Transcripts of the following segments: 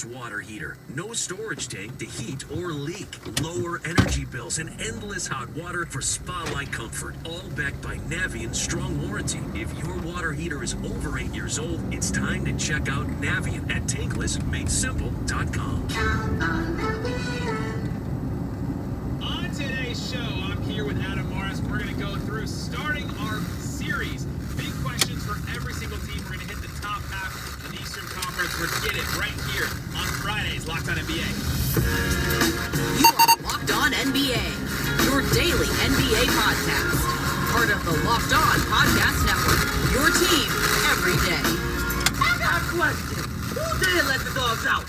water heater. No storage tank to heat or leak. Lower energy bills and endless hot water for spa-like comfort. All backed by Navient's strong warranty. If your water heater is over 8 years old, it's time to check out Navient at tanklessmadesimple.com. On today's show, I'm here with Adam Morris. We're going to go through starting our series. Big questions for every single team. We're going to hit the top half of the Eastern Conference. We're going to get it right here on Fridays, Locked On NBA. You are Locked On NBA, your daily NBA podcast. Part of the Locked On Podcast Network, your team every day. I got a question. Who did let the dogs out?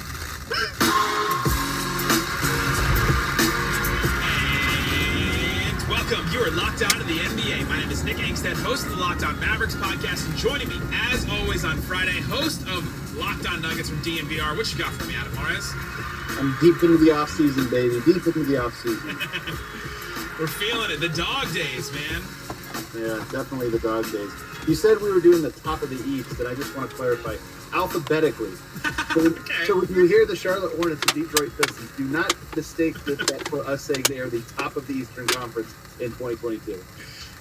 And welcome. You are Locked On to the NBA. My name is Nick Angstead, host of the Locked On Mavericks podcast, and joining me, as always on Friday, host of Locked On Nuggets from DNVR. What you got for me, Adam Morris? I'm deep into the offseason, baby. Deep into the offseason. We're feeling it. The dog days, man. Yeah, definitely the dog days. You said we were doing the top of the East, and I just want to clarify, alphabetically. Okay. So when you hear the Charlotte Hornets and Detroit Pistons, do not mistake that for us saying they are the top of the Eastern Conference in 2022.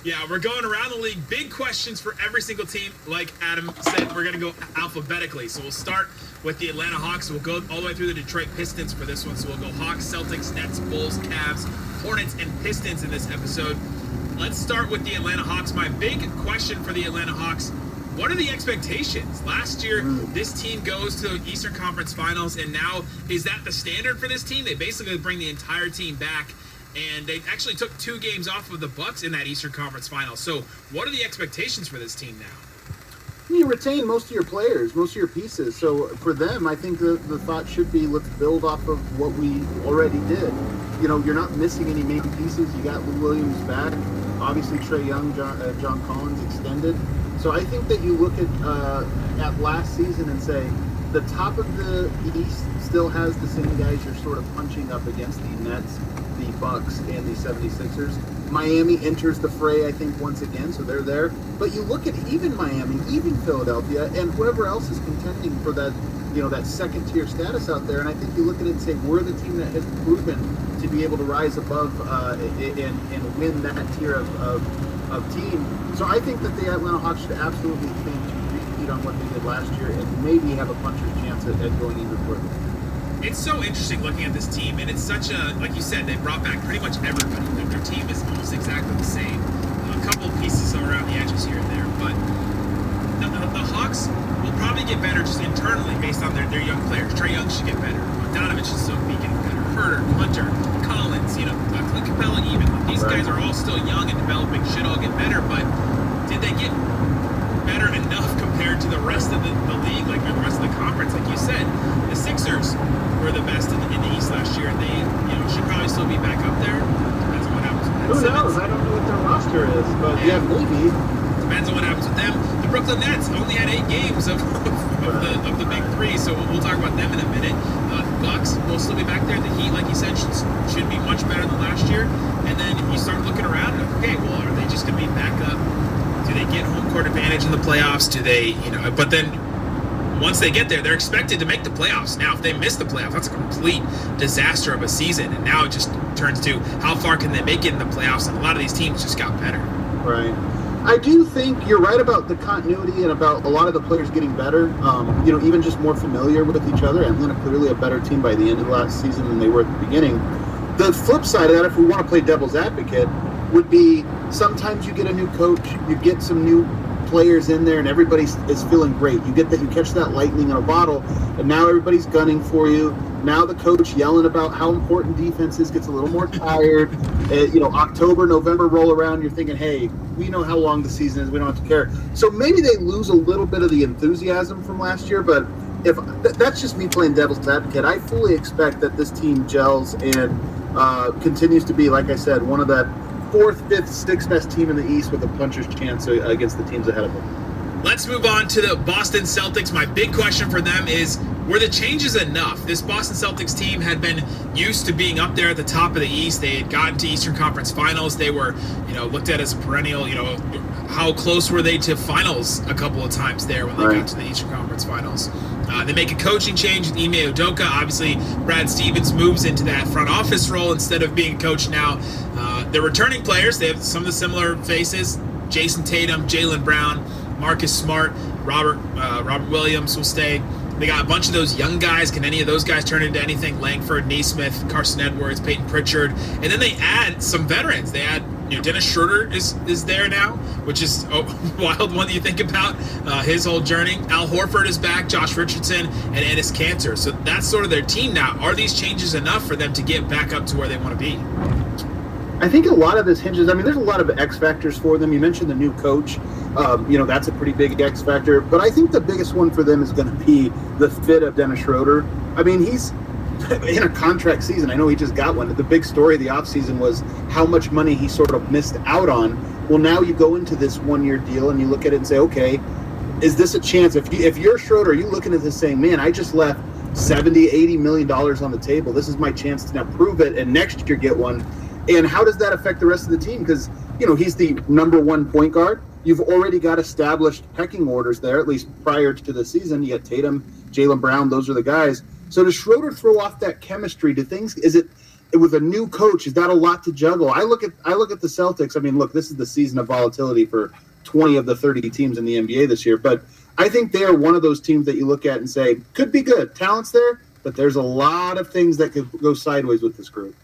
Yeah, we're going around the league. Big questions for every single team. Like Adam said, we're going to go alphabetically. So we'll start with the Atlanta Hawks. We'll go all the way through the Detroit Pistons for this one. So we'll go Hawks, Celtics, Nets, Bulls, Cavs, Hornets, and Pistons in this episode. Let's start with the Atlanta Hawks. My big question for the Atlanta Hawks, what are the expectations? Last year, this team goes to the Eastern Conference Finals, and now is that the standard for this team? They basically bring the entire team back, and they actually took 2 games off of the Bucks in that Eastern Conference Finals. So what are the expectations for this team now? You retain most of your players, most of your pieces. So for them, I think the thought should be, let's build off of what we already did. You know, you're not missing any main pieces. You got Lou Williams back. Obviously, Trae Young, John Collins extended. So I think that you look at last season and say, the top of the East still has the same guys you're sort of punching up against, the Nets, the Bucks, and the 76ers. Miami enters the fray, I think, once again, so they're there. But you look at even Miami, even Philadelphia, and whoever else is contending for that, you know, that second-tier status out there, and I think you look at it and say, we're the team that has proven to be able to rise above and win that tier of team. So I think that the Atlanta Hawks should absolutely think to repeat on what they did last year and maybe have a puncher's chance at going even further. It's so interesting looking at this team, and it's such a, like you said, they brought back pretty much everybody. Their team is almost exactly the same. A couple of pieces around the edges here and there, but the Hawks will probably get better just internally based on their young players. Trae Young should get better. Donovan should still be getting better. Herter, Hunter, Collins, Clint Capella even. These guys are all still young and developing, should all get better, but did they get better enough compared to the rest of the league, like the rest of the conference? Like you said, the Sixers were the best in the East last year, and they should probably still be back up there. Depends on what happens with Who knows? I don't know what their roster is, but yeah, maybe. Depends on what happens with them. The Brooklyn Nets only had 8 games of the big 3, so we'll talk about them in a minute. Bucks will still be back there. The Heat, like you said, should be much better than last year. And then you start looking around and okay, well, are they just going to be back up? Do they get home court advantage in the playoffs? Do they, but then once they get there, they're expected to make the playoffs. Now, if they miss the playoffs, that's a complete disaster of a season. And now it just turns to how far can they make it in the playoffs? And a lot of these teams just got better. Right. I do think you're right about the continuity and about a lot of the players getting better, even just more familiar with each other. Atlanta clearly a better team by the end of last season than they were at the beginning. The flip side of that, if we want to play devil's advocate, would be sometimes you get a new coach, you get some new players in there, and everybody is feeling great. You catch that lightning in a bottle, and now everybody's gunning for you. Now the coach yelling about how important defense is gets a little more tired. October, November roll around, you're thinking, hey, we know how long the season is, we don't have to care. So maybe they lose a little bit of the enthusiasm from last year, but if that's just me playing devil's advocate, I fully expect that this team gels and continues to be, like I said, one of the 4th, 5th, 6th best team in the East with a puncher's chance against the teams ahead of them. Let's move on to the Boston Celtics. My big question for them is, were the changes enough? This Boston Celtics team had been used to being up there at the top of the East. They had gotten to Eastern Conference Finals. They were, looked at as a perennial, how close were they to finals a couple of times there when they got to the Eastern Conference Finals? They make a coaching change with Ime Udoka. Obviously, Brad Stevens moves into that front office role instead of being a coach now. They're returning players. They have some of the similar faces. Jason Tatum, Jaylen Brown, Marcus Smart, Robert Williams will stay. They got a bunch of those young guys. Can any of those guys turn into anything? Langford, Naismith, Carson Edwards, Peyton Pritchard. And then they add some veterans. They add, Dennis Schroeder is there now, which is a wild one that you think about his whole journey. Al Horford is back, Josh Richardson, and Enes Kanter. So that's sort of their team now. Are these changes enough for them to get back up to where they want to be? I think a lot of this hinges, there's a lot of X factors for them. You mentioned the new coach. That's a pretty big X factor. But I think the biggest one for them is going to be the fit of Dennis Schroeder. He's in a contract season. I know he just got one. The big story of the offseason was how much money he sort of missed out on. Well, now you go into this one-year deal and you look at it and say, okay, is this a chance? If you're Schroeder, you're looking at this saying, man, I just left $70-80 million on the table. This is my chance to now prove it and next year get one. And how does that affect the rest of the team? Because, he's the number one point guard. You've already got established pecking orders there, at least prior to the season. You got Tatum, Jaylen Brown, those are the guys. So does Schroeder throw off that chemistry? Is it with a new coach, is that a lot to juggle? I look at the Celtics. Look, this is the season of volatility for 20 of the 30 teams in the NBA this year. But I think they are one of those teams that you look at and say, could be good. Talent's there, but there's a lot of things that could go sideways with this group.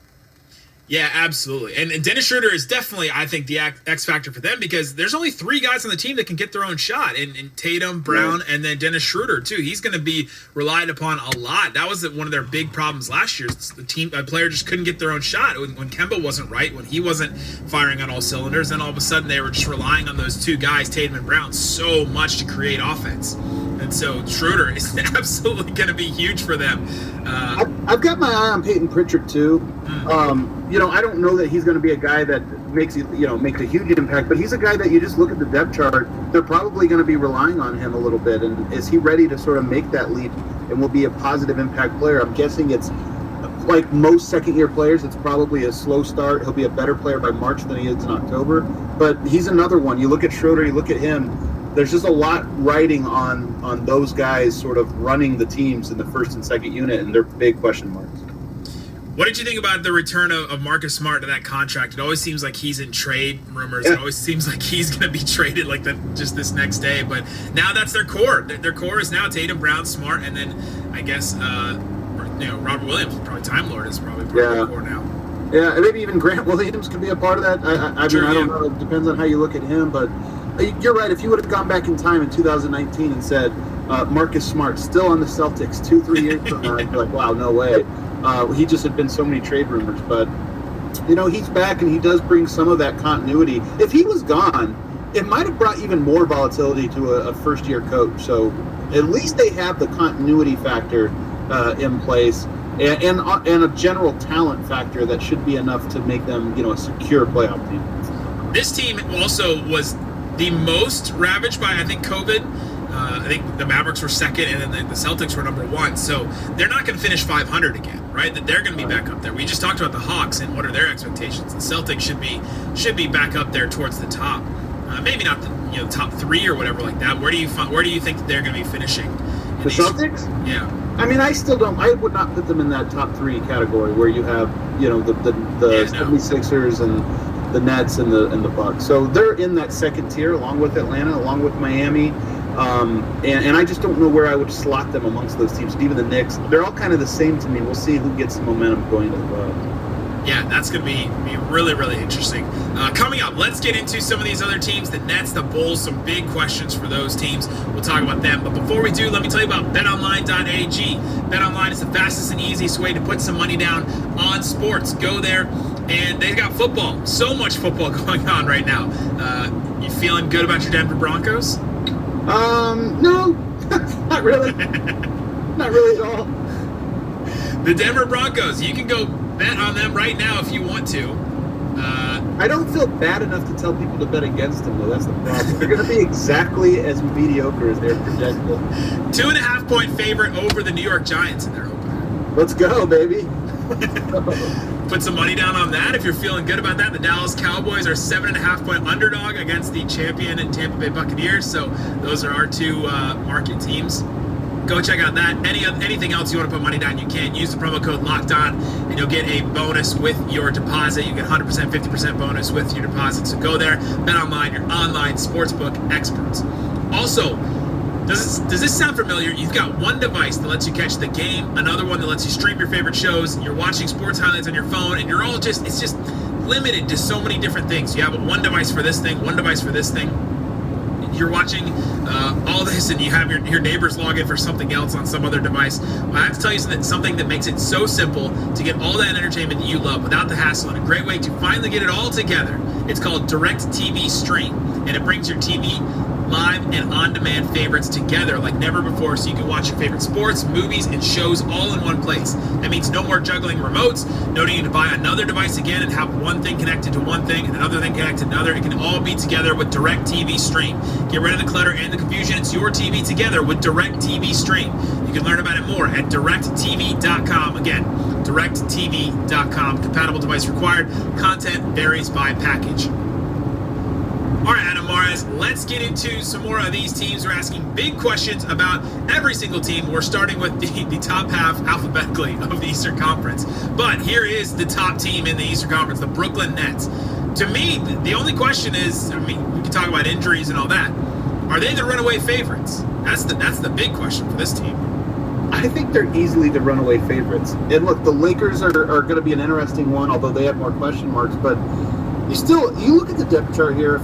Yeah, absolutely. And Dennis Schroeder is definitely, I think, the X factor for them because there's only 3 guys on the team that can get their own shot. And Tatum, Brown, and then Dennis Schroeder, too. He's going to be relied upon a lot. That was one of their big problems last year. A player just couldn't get their own shot. When Kemba wasn't right, when he wasn't firing on all cylinders, then all of a sudden they were just relying on those 2 guys, Tatum and Brown, so much to create offense. And so Schroeder is absolutely going to be huge for them. I've got my eye on Peyton Pritchard, too. I don't know that he's going to be a guy that makes a huge impact, but he's a guy that you just look at the depth chart, they're probably going to be relying on him a little bit. And is he ready to sort of make that leap and will be a positive impact player? I'm guessing it's like most second-year players, it's probably a slow start. He'll be a better player by March than he is in October. But he's another one. You look at Schroeder, you look at him, there's just a lot riding on those guys sort of running the teams in the first and second unit, and they're big question marks. What did you think about the return of Marcus Smart to that contract? It always seems like he's in trade rumors. Yeah. It always seems like he's going to be traded like that just this next day. But now that's their core. Their core is now Tatum, Brown, Smart, and then I guess Robert Williams, probably Time Lord, is probably part of the core now. Yeah, and maybe even Grant Williams could be a part of that. I don't know. It depends on how you look at him. But you're right. If you would have gone back in time in 2019 and said Marcus Smart still on the Celtics 2-3 years from now, I'd be like, wow, no way. He just had been so many trade rumors, but he's back and he does bring some of that continuity. If he was gone, it might have brought even more volatility to a first-year coach. So at least they have the continuity factor in place and a general talent factor that should be enough to make them a secure playoff team. This team also was the most ravaged by, I think, COVID. I think the Mavericks were second, and then the Celtics were number 1. So they're not going to finish 500 again, right? That they're going to be back up there. We just talked about the Hawks and what are their expectations. The Celtics should be back up there towards the top. Maybe not the top 3 or whatever like that. Where do you think that they're going to be finishing? The Celtics? Yeah. I still don't. I would not put them in that top 3 category where you have the 76ers and the Nets and the Bucks. So they're in that second tier along with Atlanta, along with Miami. And I just don't know where I would slot them amongst those teams. Even the Knicks, they're all kind of the same to me. We'll see who gets the momentum going as well. Yeah, that's going to be really, really interesting. Coming up, let's get into some of these other teams, the Nets, the Bulls, some big questions for those teams. We'll talk about them. But before we do, let me tell you about BetOnline.ag. BetOnline is the fastest and easiest way to put some money down on sports. Go there, and they've got football. So much football going on right now. You feeling good about your Denver Broncos? No, not really. Not really at all. The Denver Broncos, you can go bet on them right now if you want to. I don't feel bad enough to tell people to bet against them, though. That's the problem. They're going to be exactly as mediocre as they're projected. 2.5-point favorite over the New York Giants in their opener. Let's go, baby. Put some money down on that if you're feeling good about that. The Dallas Cowboys are 7.5-point underdog against the champion and Tampa Bay Buccaneers. So those are our 2 market teams. Go check out that. Anything else you want to put money down, you can. Use the promo code Locked On, and you'll get a bonus with your deposit. You get 100%, 50% bonus with your deposit. So go there. BetOnline, your online sportsbook experts. Also, does this sound familiar? You've got one device that lets you catch the game, another one that lets you stream your favorite shows. You're watching sports highlights on your phone, and it's just limited to so many different things. You have one device for this thing, one device for this thing. You're watching all this, and you have your neighbors log in for something else on some other device. Well, I have to tell you something that makes it so simple to get all that entertainment that you love without the hassle, and a great way to finally get it all together. It's called DirecTV Stream, and it brings your TV live and on-demand favorites together like never before, so you can watch your favorite sports, movies, and shows all in one place. That means no more juggling remotes, no need to buy another device again and have one thing connected to one thing and another thing connected to another. It can all be together with DirecTV Stream. Get rid of the clutter and the confusion. It's your TV together with DirecTV Stream. You can learn about it more at directtv.com. Again, directtv.com. Compatible device required. Content varies by package. All right, Adam Mares, let's get into some more of these teams. We're asking big questions about every single team. We're starting with the top half alphabetically of the Eastern Conference. But here is the top team in the Eastern Conference, the Brooklyn Nets. To me, the only question is, I mean, we can talk about injuries and all that. Are they the runaway favorites? That's the big question for this team. I think they're easily the runaway favorites. And look, the Lakers are going to be an interesting one, although they have more question marks. But you look at the depth chart here.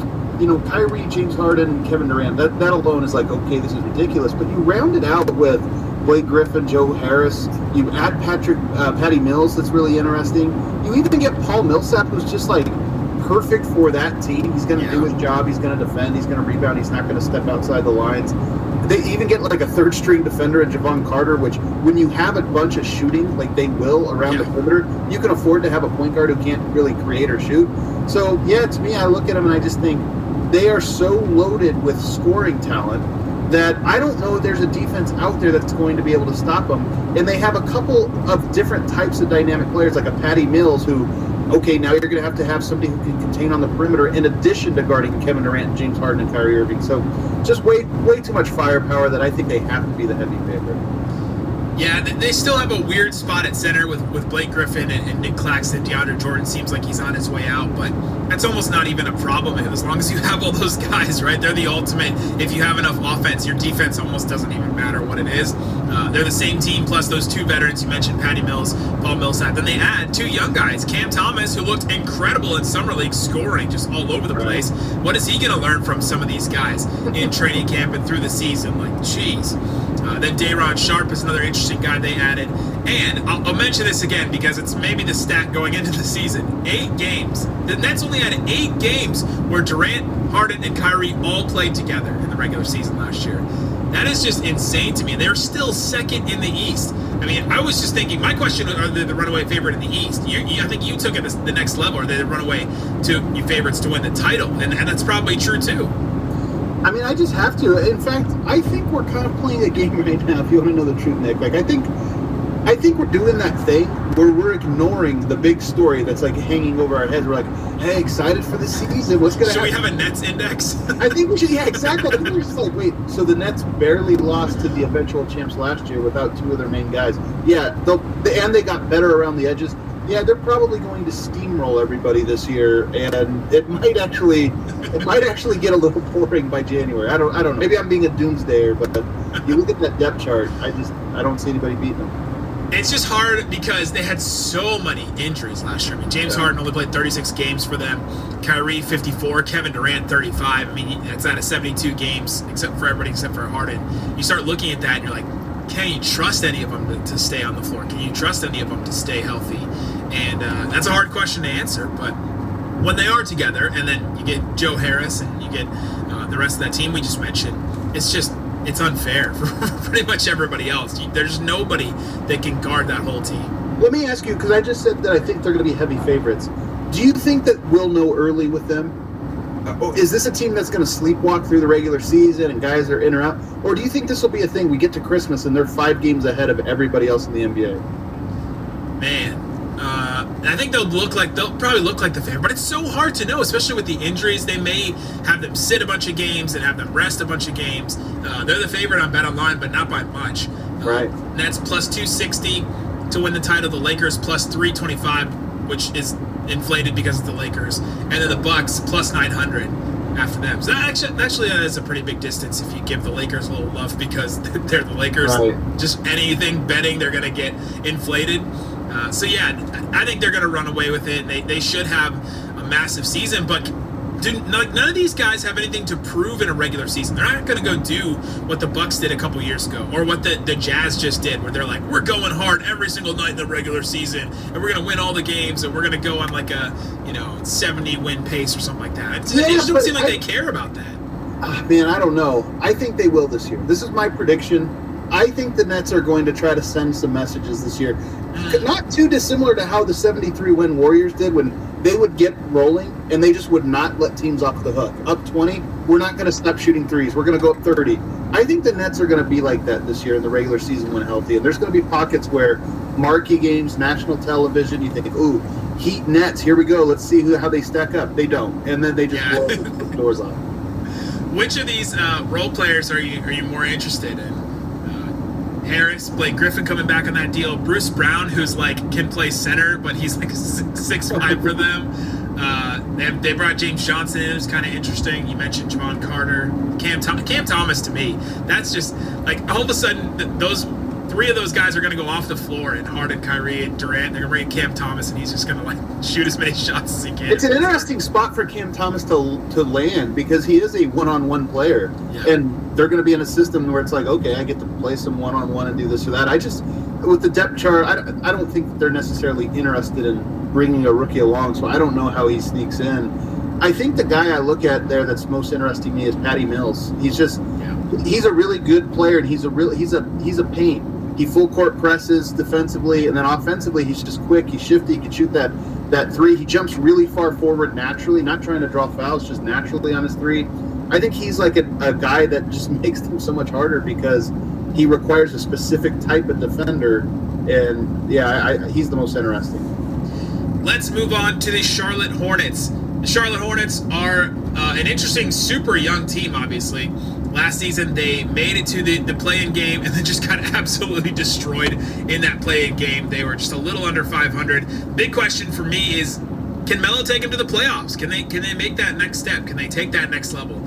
Kyrie, James Harden, Kevin Durant, that alone is like, okay, this is ridiculous. But you round it out with Blake Griffin, Joe Harris. You add Patty Mills, that's really interesting. You even get Paul Millsap, who's just like perfect for that team. He's going to do his job. He's going to defend. He's going to rebound. He's not going to step outside the lines. They even get like a third-string defender in Javon Carter, which when you have a bunch of shooting, like they will around the perimeter, you can afford to have a point guard who can't really create or shoot. So, to me, I look at them and I just think they are so loaded with scoring talent that I don't know there's a defense out there that's going to be able to stop them. And they have a couple of different types of dynamic players, like a Patty Mills, who, okay, now you're going to have somebody who can contain on the perimeter in addition to guarding Kevin Durant, James Harden, and Kyrie Irving. So just way too much firepower that I think they have to be the heavy favorite. Yeah, they still have a weird spot at center with Blake Griffin and Nick Claxton. DeAndre Jordan seems like he's on his way out, but that's almost not even a problem as long as you have all those guys, right? They're the ultimate. If you have enough offense, your defense almost doesn't even matter what it is. They're the same team, plus those two veterans you mentioned, Patty Mills, Paul Millsap. Then they add two young guys, Cam Thomas, who looked incredible in Summer League, scoring just all over the place. What is he going to learn from some of these guys in training camp and through the season? Like, geez. Then Day'Ron Sharpe is another interesting guy they added. And I'll mention this again because it's maybe the stat going into the season. 8 games. The Nets only had 8 games where Durant, Harden, and Kyrie all played together in the regular season last year. That is just insane to me. They're still second in the East. I mean, I was just thinking, my question, are they the runaway favorite in the East? I think you took it the next level. Are they the runaway favorites to win the title? And that's probably true, too. I mean, I just have to. In fact, I think we're kind of playing a game right now, if you want to know the truth, Nick. Like, I think we're doing that thing where we're ignoring the big story that's, like, hanging over our heads. We're like, hey, excited for the season. What's going to happen? Should we have a Nets index? I think we should. Yeah, exactly. I think we're just like, wait, so the Nets barely lost to the eventual champs last year without 2 of their main guys. Yeah, and they got better around the edges. Yeah, they're probably going to steamroll everybody this year, and it might actually get a little boring by January. I don't know. Maybe I'm being a doomsdayer, but you look at that depth chart, I don't see anybody beating them. It's just hard because they had so many injuries last year. I mean, James Harden only played 36 games for them. Kyrie, 54. Kevin Durant, 35. I mean, that's out of 72 games, except for everybody except for Harden. You start looking at that, and you're like, can you trust any of them to stay on the floor? Can you trust any of them to stay healthy? And that's a hard question to answer, but when they are together, and then you get Joe Harris and you get the rest of that team we just mentioned, it's unfair for pretty much everybody else. There's nobody that can guard that whole team. Let me ask you, because I just said that I think they're going to be heavy favorites. Do you think that we'll know early with them? Is this a team that's going to sleepwalk through the regular season and guys are in or out? Or do you think this will be a thing we get to Christmas and they're 5 games ahead of everybody else in the NBA? Man, And I think they'll probably look like the favorite, but it's so hard to know, especially with the injuries. They may have them sit a bunch of games and have them rest a bunch of games. They're the favorite on BetOnline, but not by much. Right. Nets plus 260 to win the title. The Lakers plus 325, which is inflated because of the Lakers, and then the Bucks plus 900 after them. So actually that is a pretty big distance if you give the Lakers a little love because they're the Lakers. Right. Just anything betting, they're going to get inflated. So yeah, I think they're going to run away with it. They should have a massive season, but none of these guys have anything to prove in a regular season. They're not going to go do what the Bucks did a couple years ago, or what the Jazz just did, where they're like, we're going hard every single night in the regular season, and we're going to win all the games, and we're going to go on like a 70-win pace or something like that. It doesn't seem like they care about that. Man, I don't know. I think they will this year. This is my prediction. I think the Nets are going to try to send some messages this year. Not too dissimilar to how the 73-win Warriors did when they would get rolling and they just would not let teams off the hook. Up 20, we're not going to stop shooting threes. We're going to go up 30. I think the Nets are going to be like that this year in the regular season when healthy. And there's going to be pockets where marquee games, national television, you think, ooh, Heat Nets, here we go. Let's see how they stack up. They don't. And then they just blow the doors off. Which of these role players are you more interested in? Harris, Blake Griffin coming back on that deal. Bruce Brown, who's can play center, but he's like 6'5" for them. They brought James Johnson in, who's kind of interesting. You mentioned Javon Carter. Cam Thomas, to me, that's just all of a sudden those three of those guys are going to go off the floor, and Harden, Kyrie, and Durant. They're going to bring Cam Thomas, and he's just going to shoot as many shots as he can. It's an interesting spot for Cam Thomas to land because he is a one-on-one player, and they're going to be in a system where it's like, okay, I get to play some one-on-one and do this or that. With the depth chart, I don't think they're necessarily interested in bringing a rookie along, so I don't know how he sneaks in. I think the guy I look at there that's most interesting to me is Patty Mills. He's a really good player, and he's a pain. He full court presses defensively, and then offensively, he's just quick. He's shifty. He can shoot that three. He jumps really far forward naturally, not trying to draw fouls, just naturally on his three. I think he's like a guy that just makes them so much harder because he requires a specific type of defender, and he's the most interesting. Let's move on to the Charlotte Hornets. The Charlotte Hornets are an interesting, super young team, obviously. Last season, they made it to the play-in game and then just got absolutely destroyed in that play-in game. They were just a little under 500. Big question for me is, can Melo take them to the playoffs? Can they make that next step? Can they take that next level?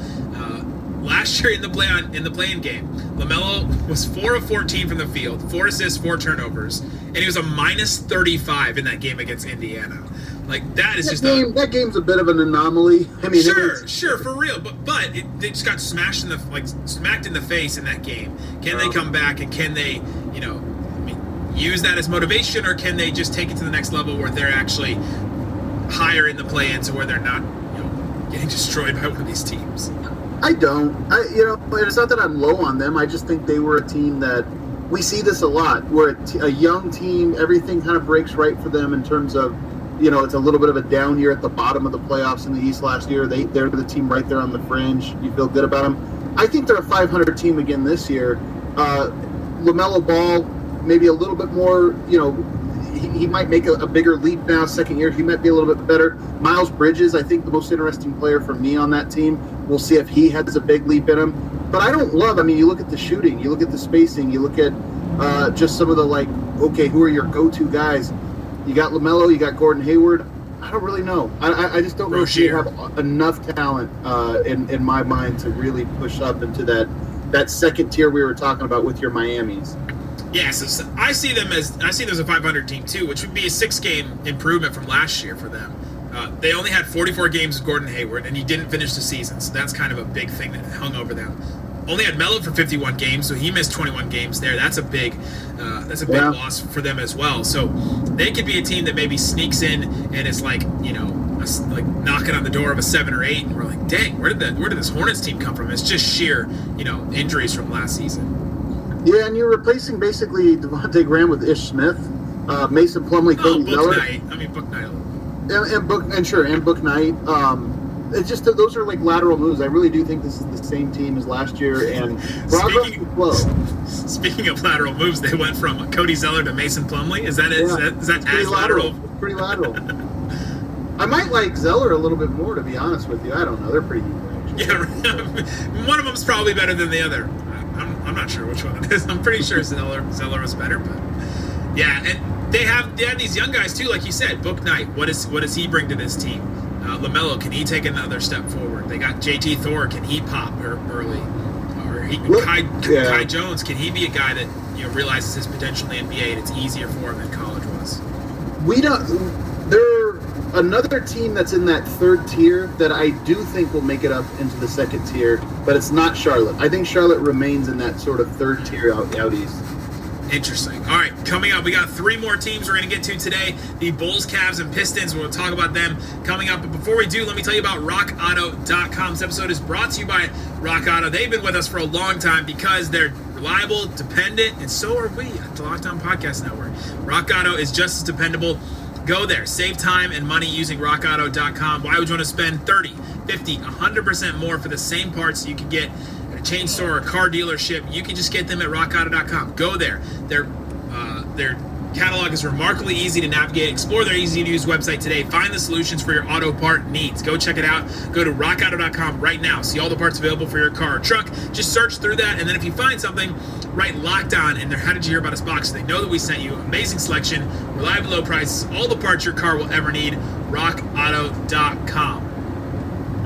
Last year in the play-in game, LaMelo was 4 of 14 from the field, 4 assists, 4 turnovers, and he was a minus 35 in that game against Indiana. That is that game's a bit of an anomaly. I mean, sure, for real, but they just got smacked in the face in that game. Can they come back, and can they, use that as motivation, or can they just take it to the next level where they're actually higher in the play-in, to where they're not, getting destroyed by one of these teams? I don't. It's not that I'm low on them. I just think they were a team that we see this a lot, where a young team, everything kind of breaks right for them in terms of, it's a little bit of a down year at the bottom of the playoffs in the East last year. They're the team right there on the fringe. You feel good about them. I think they're a 500 team again this year. LaMelo Ball, maybe a little bit more, he might make a bigger leap now. Second year, he might be a little bit better. Miles Bridges, I think the most interesting player for me on that team. We'll see if he has a big leap in him. But I don't you look at the shooting, you look at the spacing, you look at just some of the who are your go-to guys? You got LaMelo, you got Gordon Hayward. I don't really know. I just don't know if you have enough talent in my mind to really push up into that second tier we were talking about with your Miamis. Yeah, so I see them as a 500 team too, which would be a 6-game improvement from last year for them. They only had 44 games with Gordon Hayward, and he didn't finish the season, so that's kind of a big thing that hung over them. Only had Melo for 51 games, so he missed 21 games there. That's a big loss for them as well. So they could be a team that maybe sneaks in and is knocking on the door of a 7 or 8, and we're like, dang, where did this Hornets team come from? It's just sheer, injuries from last season. Yeah, and you're replacing basically Devontae Graham with Ish Smith, Mason Plumlee, Cody Zeller. Book Knight. And Book Knight. it's just that those are like lateral moves. I really do think this is the same team as last year, and progress is slow. Speaking of lateral moves, they went from Cody Zeller to Mason Plumlee. Is that it? Yeah, Is that it's pretty as lateral? Pretty lateral. I might like Zeller a little bit more, to be honest with you. I don't know. They're pretty equal, actually. Yeah, one of them's probably better than the other. I'm not sure which one it is. I'm pretty sure Zeller was better, but yeah, and they have these young guys too, like you said. Book Knight, what does he bring to this team? LaMelo, can he take another step forward? They got JT Thor, can he pop early? Or Kai Jones, can he be a guy that realizes his potential in the NBA and it's easier for him than college was? They're another team that's in that third tier that I do think will make it up into the second tier, but it's not Charlotte. I think Charlotte remains in that sort of third tier out east. Interesting. All right, coming up, we got 3 more teams we're going to get to today. The Bulls, Cavs, and Pistons. We'll talk about them coming up. But before we do, let me tell you about RockAuto.com. This episode is brought to you by Rock Auto. They've been with us for a long time because they're reliable, dependent, and so are we at the Locked On Podcast Network. Rock Auto is just as dependable. Go there. Save time and money using RockAuto.com. Why would you want to spend 30, 50, 100% more for the same parts you could get at a chain store or a car dealership? You can just get them at RockAuto.com. Go there. Their catalog is remarkably easy to navigate. Explore their easy-to-use website today. Find the solutions for your auto part needs. Go check it out. Go to RockAuto.com right now. See all the parts available for your car or truck. Just search through that, and then if you find something, write Locked On in there. How did you hear about us box? So they know that we sent you. Amazing selection, reliable low prices, all the parts your car will ever need. RockAuto.com.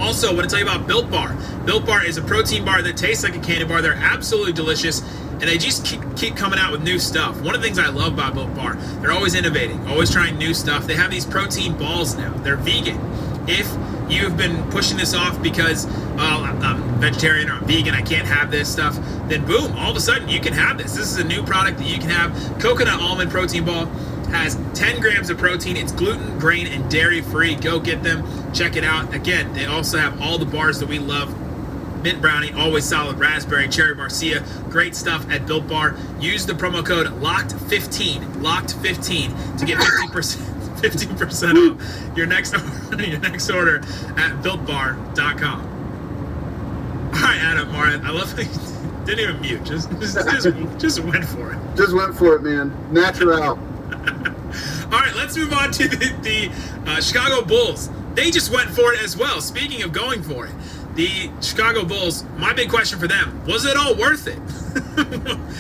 Also, I want to tell you about Built Bar. Built Bar is a protein bar that tastes like a candy bar. They're absolutely delicious, and they just keep coming out with new stuff. One of the things I love about Built Bar, they're always innovating, always trying new stuff. They have these protein balls now. They're vegan. If you've been pushing this off because, well, I'm vegetarian or I'm vegan, I can't have this stuff, then boom, all of a sudden you can have this. This is a new product that you can have. Coconut almond protein ball has 10 grams of protein. It's gluten, grain, and dairy free. Go get them. Check it out. Again, they also have all the bars that we love. Mint brownie, always solid, raspberry, cherry barcia, great stuff at Built Bar. Use the promo code LOCKED15 to get 15% off your next order at BuiltBar.com. All right, Adam, Martin, I love how you didn't even mute. Just went for it. Just went for it, man. Natural. All right, let's move on to the Chicago Bulls. They just went for it as well. Speaking of going for it, the Chicago Bulls, my big question for them, was it all worth it?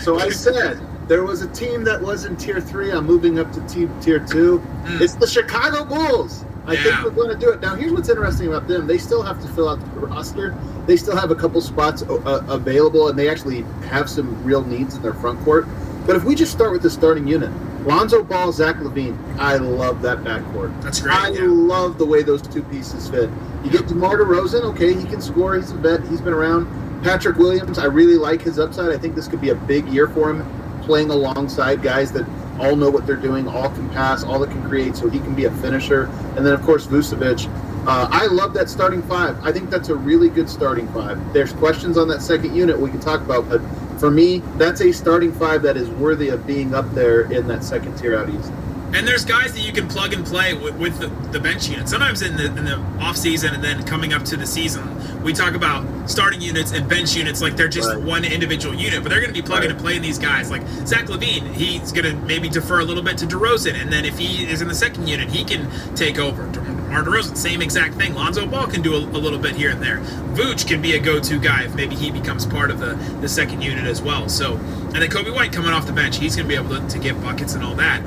So I said there was a team that was in tier 3. I'm moving up to tier 2. It's the Chicago Bulls. I think we're going to do it. Now, here's what's interesting about them. They still have to fill out the roster. They still have a couple spots available, and they actually have some real needs in their front court. But if we just start with the starting unit, Lonzo Ball, Zach LaVine, I love that backcourt. That's great. I love the way those two pieces fit. You get DeMar DeRozan, okay, he can score. He's a vet. He's been around. Patrick Williams, I really like his upside. I think this could be a big year for him, playing alongside guys that all know what they're doing, all can pass, all that can create, so he can be a finisher. And then, of course, Vucevic. I love that starting 5. I think that's a really good starting 5. There's questions on that second unit we can talk about, but for me, that's a starting 5 that is worthy of being up there in that second tier out east. And there's guys that you can plug and play with the bench unit. Sometimes in the off season and then coming up to the season, we talk about starting units and bench units like they're just one individual unit, but they're going to be plugging and playing these guys. Like Zach LaVine, he's going to maybe defer a little bit to DeRozan, and then if he is in the second unit, he can take over. DeMar DeRozan, same exact thing. Lonzo Ball can do a little bit here and there. Vooch can be a go-to guy if maybe he becomes part of the second unit as well. So, and then Kobe White coming off the bench, he's going to be able to get buckets and all that.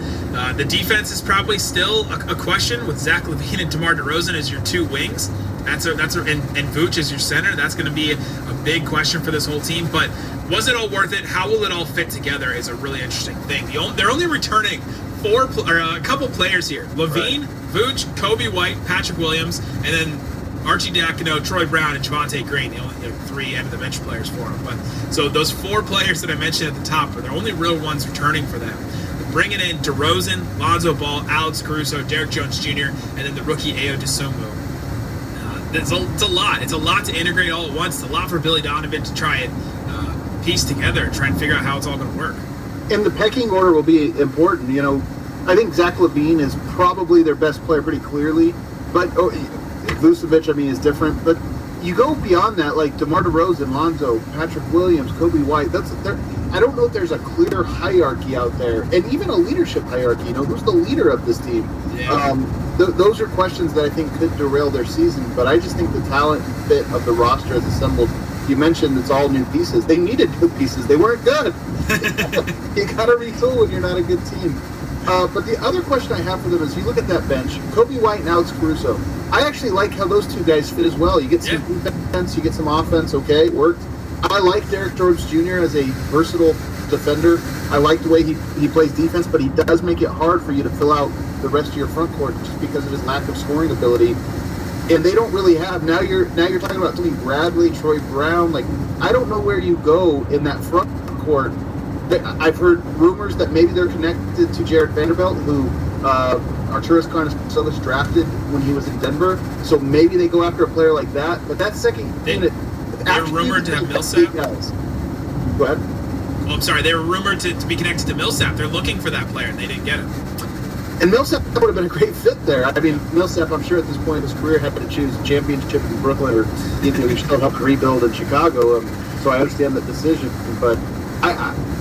The defense is probably still a question with Zach LaVine and DeMar DeRozan as your 2 wings. And Vooch as your center. That's going to be a big question for this whole team. But was it all worth it? How will it all fit together is a really interesting thing. They're only returning a couple players here. LaVine, Vooch, Kobe White, Patrick Williams, and then Archie Diacono, Troy Brown, and Javonte Green, the only 3 end-of-the-bench players for them. But so those 4 players that I mentioned at the top are the only real ones returning for them. They're bringing in DeRozan, Lonzo Ball, Alex Caruso, Derek Jones Jr., and then the rookie Ayo Dosunmu. It's a lot. It's a lot to integrate all at once. It's a lot for Billy Donovan to try and piece together and try and figure out how it's all going to work. And the pecking order will be important. I think Zach LaVine is probably their best player pretty clearly. But Vucevic, I mean, is different, but you go beyond that, like DeMar DeRozan, Lonzo, Patrick Williams, Kobe White. I don't know if there's a clear hierarchy out there, and even a leadership hierarchy. You know, who's the leader of this team? Yeah. Those are questions that I think could derail their season. But I just think the talent and fit of the roster is assembled. You mentioned it's all new pieces. They needed new pieces. They weren't good. You got to retool when you're not a good team. But the other question I have for them is, you look at that bench, Kobe White and Alex Caruso. I actually like how those two guys fit as well. You get some defense, you get some offense. Okay, it worked. I like Derek Jones Jr. as a versatile defender. I like the way he plays defense, but he does make it hard for you to fill out the rest of your front court just because of his lack of scoring ability. And they don't really have. Now you're talking about Tony Bradley, Troy Brown. Like, I don't know where you go in that front court. I've heard rumors that maybe they're connected to Jared Vanderbilt, who Arturas Karnisovas drafted when he was in Denver. So maybe they go after a player like that. But that second unit, they're rumored to have Millsap. Go ahead. Oh, I'm sorry. They were rumored to be connected to Millsap. They're looking for that player, and they didn't get him. And Millsap would have been a great fit there. I mean, Millsap, I'm sure at this point in his career, had to choose a championship in Brooklyn or he still helped rebuild in Chicago. So I understand that decision. But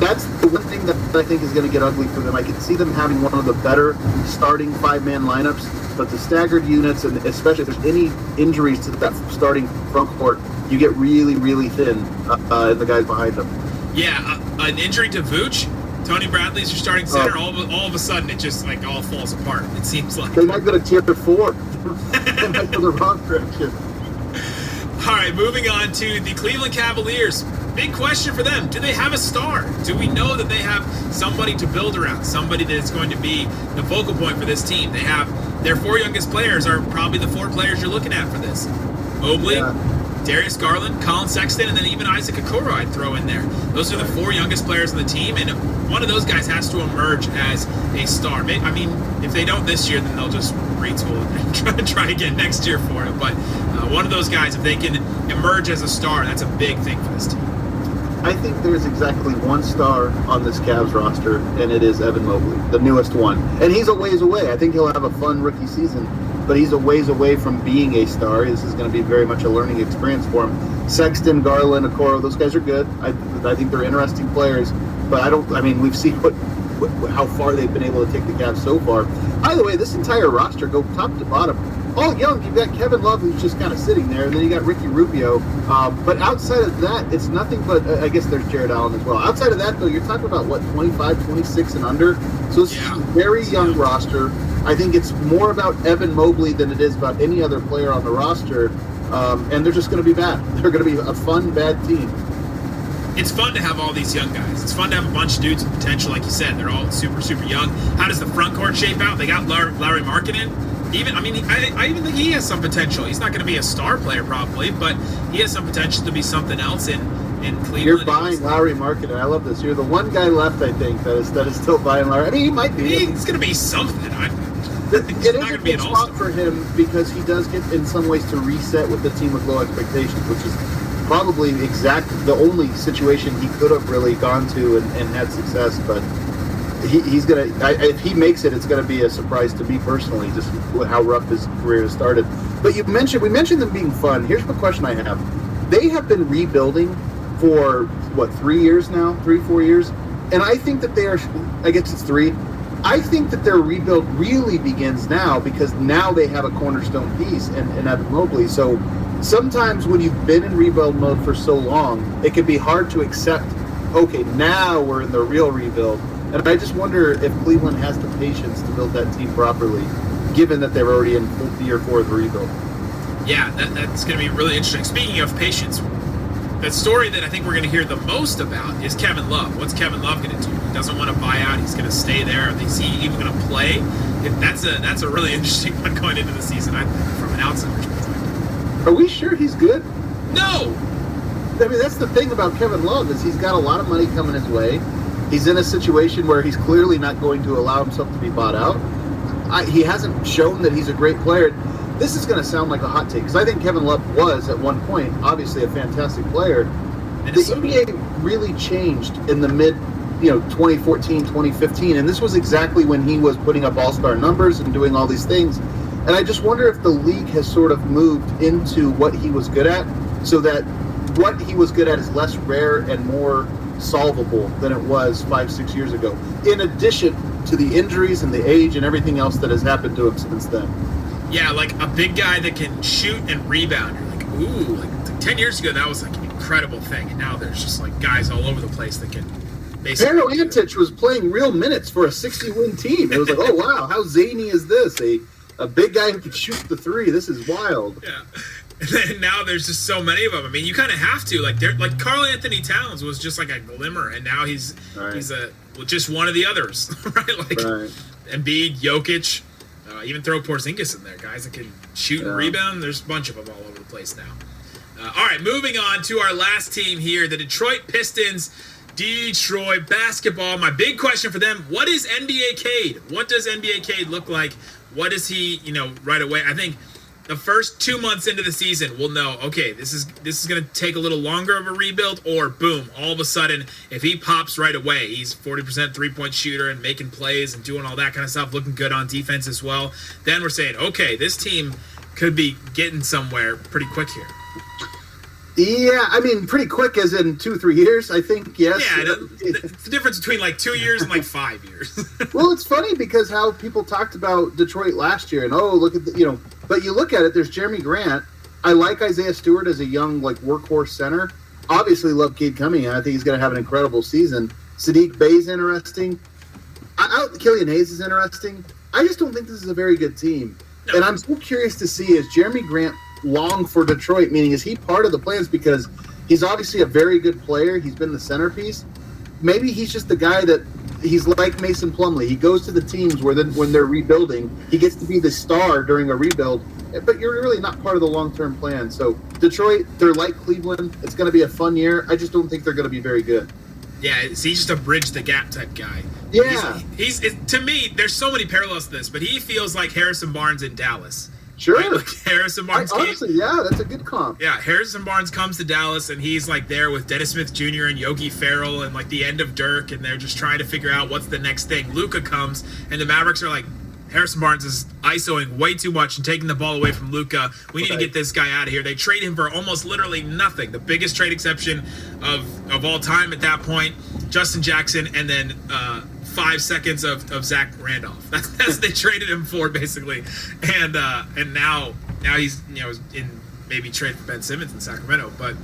that's the one thing that I think is going to get ugly for them. I can see them having one of the better starting five-man lineups, but the staggered units, and especially if there's any injuries to that starting front court, you get really, really thin in the guys behind them. Yeah, an injury to Vooch, Tony Bradley's your starting center. All of a sudden, it just like all falls apart. It seems like they might go to tier 4. They might go the wrong direction. All right, moving on to the Cleveland Cavaliers. Big question for them. Do they have a star? Do we know that they have somebody to build around, somebody that is going to be the focal point for this team? They have their 4 youngest players are probably the 4 players you're looking at for this. Mobley, Darius Garland, Colin Sexton, and then even Isaac Okoro I'd throw in there. Those are the 4 youngest players on the team, and one of those guys has to emerge as a star. I mean, if they don't this year, then they'll just retool and try again next year for it. But one of those guys, if they can emerge as a star, that's a big thing for this team. I think there's exactly one star on this Cavs roster, and it is Evan Mobley, the newest one. And he's a ways away. I think he'll have a fun rookie season, but he's a ways away from being a star. This is going to be very much a learning experience for him. Sexton, Garland, Okoro, those guys are good. I think they're interesting players, but we've seen how far they've been able to take the Cavs so far. By the way, this entire roster, go top to bottom, all young. You've got Kevin Love, who's just kind of sitting there, and then you got Ricky Rubio. But outside of that, it's nothing but, I guess there's Jared Allen as well. Outside of that, though, you're talking about, 25, 26 and under? So it's a very young roster. I think it's more about Evan Mobley than it is about any other player on the roster. And they're just going to be bad. They're going to be a fun, bad team. It's fun to have all these young guys. It's fun to have a bunch of dudes with potential, like you said. They're all super, super young. How does the front court shape out? They got Larry Markkinen. I even think he has some potential. He's not going to be a star player probably, but he has some potential to be something else in Cleveland. You're buying Larry Markkinen. I love this. You're the one guy left, I think, that is still buying Larry. I mean, he might be. He's going to be something. It is a good spot for him because he does get, in some ways, to reset with the team with low expectations, which is probably exactly the only situation he could have really gone to and had success. But he's gonna. If he makes it, it's gonna be a surprise to me personally, just how rough his career has started. But we mentioned them being fun. Here's the question I have: they have been rebuilding for 3 years now, 4 years, and I think that they are. I guess it's 3. I think that their rebuild really begins now because now they have a cornerstone piece in Evan Mobley. So sometimes when you've been in rebuild mode for so long, it can be hard to accept, okay, now we're in the real rebuild. And I just wonder if Cleveland has the patience to build that team properly, given that they're already in year 4 of the rebuild. Yeah, that's going to be really interesting. Speaking of patience, the story that I think we're going to hear the most about is Kevin Love. What's Kevin Love going to do? He doesn't want to buy out. He's going to stay there. Is he even going to play? That's a really interesting one going into the season, I think, from an outsider's perspective. Are we sure he's good? No! I mean, that's the thing about Kevin Love is he's got a lot of money coming his way. He's in a situation where he's clearly not going to allow himself to be bought out. He hasn't shown that he's a great player. This is going to sound like a hot take because I think Kevin Love was, at one point, obviously a fantastic player. The NBA really changed in the mid, 2014, 2015, and this was exactly when he was putting up all-star numbers and doing all these things. And I just wonder if the league has sort of moved into what he was good at, so that what he was good at is less rare and more solvable than it was 5-6 years ago, in addition to the injuries and the age and everything else that has happened to him since then. Yeah, like a big guy that can shoot and rebound. You're like, ooh, like 10 years ago, that was like an incredible thing. And now there's just like guys all over the place that can basically. Pero Antich was playing real minutes for a 60-win team. It was like, oh, wow, how zany is this? A big guy who can shoot the three. This is wild. Yeah. And then now there's just so many of them. I mean, you kind of have to. Like, like Karl Anthony Towns was just like a glimmer, and now he's just one of the others, right? Like Embiid, Jokic, even throw Porzingis in there. Guys that can shoot and rebound. There's a bunch of them all over the place now. All right, moving on to our last team here, the Detroit Pistons. Detroit basketball. My big question for them: what is NBA Cade? What does NBA Cade look like? What is he? Right away. I think the first 2 months into the season, we'll know. Okay, this is going to take a little longer of a rebuild, or boom, all of a sudden, if he pops right away, he's 40% 3-point shooter and making plays and doing all that kind of stuff, looking good on defense as well. Then we're saying, okay, this team could be getting somewhere pretty quick here. Yeah, I mean, pretty quick as in 2-3 years, I think, yes. Yeah, the difference between like 2 years and like 5 years. Well, it's funny because how people talked about Detroit last year and, look at but you look at it, there's Jeremy Grant. I like Isaiah Stewart as a young, like, workhorse center. Obviously love Cade Cunningham. I think he's going to have an incredible season. Sadiq Bey's interesting. Killian Hayes is interesting. I just don't think this is a very good team. No. And I'm so curious to see, is Jeremy Grant long for Detroit, meaning is he part of the plans? Because he's obviously a very good player. He's been the centerpiece. Maybe he's just the guy that he's like Mason Plumlee. He goes to the teams when they're rebuilding, he gets to be the star during a rebuild, but you're really not part of the long-term plan. So Detroit, they're like Cleveland. It's going to be a fun year. I just don't think they're going to be very good. Yeah, he's just a bridge the gap type guy. Yeah. He's to me, there's so many parallels to this, but he feels like Harrison Barnes in Dallas. Sure. Right? Like Harrison Barnes. Honestly, yeah, that's a good comp. Yeah, Harrison Barnes comes to Dallas, and he's like there with Dennis Smith Jr. and Yogi Ferrell and like the end of Dirk, and they're just trying to figure out what's the next thing. Luka comes, and the Mavericks are like, Harrison Barnes is ISOing way too much and taking the ball away from Luka. We need to get this guy out of here. They trade him for almost literally nothing. The biggest trade exception of all time at that point. Justin Jackson, and then 5 seconds of Zach Randolph. That's they traded him for basically, and now he's in maybe trade for Ben Simmons in Sacramento. But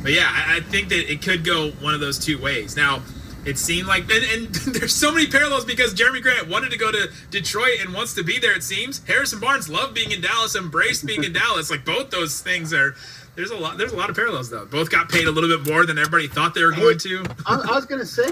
yeah, I think that it could go one of those two ways. Now it seemed like, and there's so many parallels because Jeremy Grant wanted to go to Detroit and wants to be there. It seems Harrison Barnes loved being in Dallas, embraced being in Dallas. Like both those things are. There's a lot of parallels though. Both got paid a little bit more than everybody thought they were going to. I was going to say,